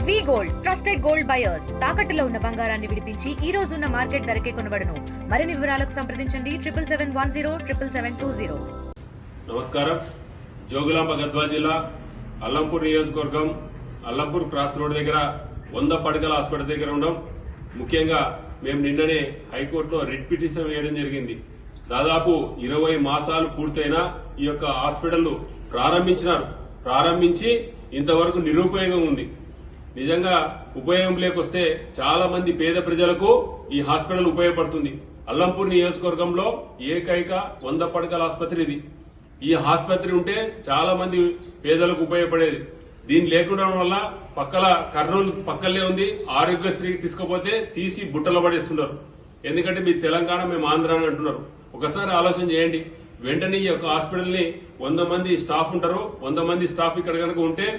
వి gold trusted gold buyers తాకట్టులో ఉన్న బంగారాన్ని విడిపించి ఈ రోజు ఉన్న మార్కెట్ ధరకే కొనబడును. మరిన్ని వివరాలకు సంప్రదించండి 77107720. నమస్కారం. జోగులాంబ గద్వాల జిల్లా అల్లంపూర్ నియోజకవర్గం అల్లంపూర్ క్రాస్ రోడ్ దగ్గర 100 పడకల హాస్పిటల్ దగ్గర ఉన్నాం. ముఖ్యంగా మేము నిన్ననే హైకోర్టులో రిట్ పిటిషన్ వేయడం జరిగింది. దాదాపు 20 మాసాలు పూర్తయినా ఈ యొక్క హాస్పిటల్ ప్రారంభించి ఇంతవరకు నిరుపయోగం ఉంది. నిజంగా ఉపయోగం లేకొస్తే చాలా మంది పేద ప్రజలకు ఈ హాస్పిటల్ ఉపయోగపడుతుంది. అల్లంపూర్ నియోజకవర్గంలో ఏకైక 100 పడకల ఆసుపత్రి ఇది. ఈ ఆసుపత్రి ఉంటే చాలా మంది పేదలకు ఉపయోగపడేది. దీని లేకుండా వల్ల కర్నూలు పక్కనే ఉంది. ఆరోగ్యశ్రీ తీసుకపోతే తీసి బుట్టలో పడేస్తున్నారు. ఎందుకంటే మీ తెలంగాణ మేము ఆంధ్ర అని అంటున్నారు. ఒకసారి ఆలోచన చేయండి. వెంటనే ఈ యొక్క హాస్పిటల్ ని 100 మంది స్టాఫ్ ఉంటారు. 100 మంది స్టాఫ్ ఇక్కడ కనుక ఉంటే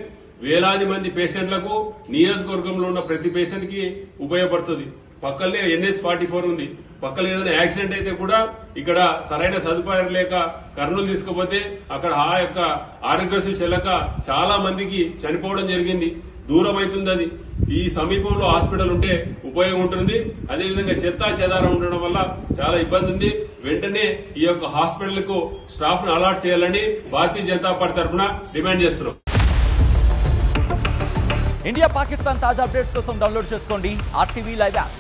వేలాది మంది పేషెంట్లకు నియోజకవర్గంలో ఉన్న ప్రతి పేషెంట్ కి ఉపయోగపడుతుంది. పక్కనే NS44 ఉంది. పక్కన ఏదైనా యాక్సిడెంట్ అయితే కూడా ఇక్కడ సరైన సదుపాయాలు లేక కర్నూలు తీసుకుపోతే అక్కడ ఆ యొక్క ఆరోగ్యశ్రీ చెల్లక చాలా మందికి చనిపోవడం జరిగింది. దూరం అవుతుంది. అది ఈ సమీపంలో హాస్పిటల్ ఉంటే ఉపయోగం ఉంటుంది. అదేవిధంగా చెత్తా చెదారం ఉండడం వల్ల చాలా ఇబ్బంది ఉంది. వెంటనే ఈ యొక్క హాస్పిటల్ కు స్టాఫ్ ను అలాట్ చేయాలని భారతీయ జనతా పార్టీ తరఫున డిమాండ్ చేస్తున్నాం. ఇండియా పాకిస్తాన్ తాజా అప్డేట్స్ కోసం డౌన్లోడ్ చేసుకోండి RTV లైవ్ యాప్.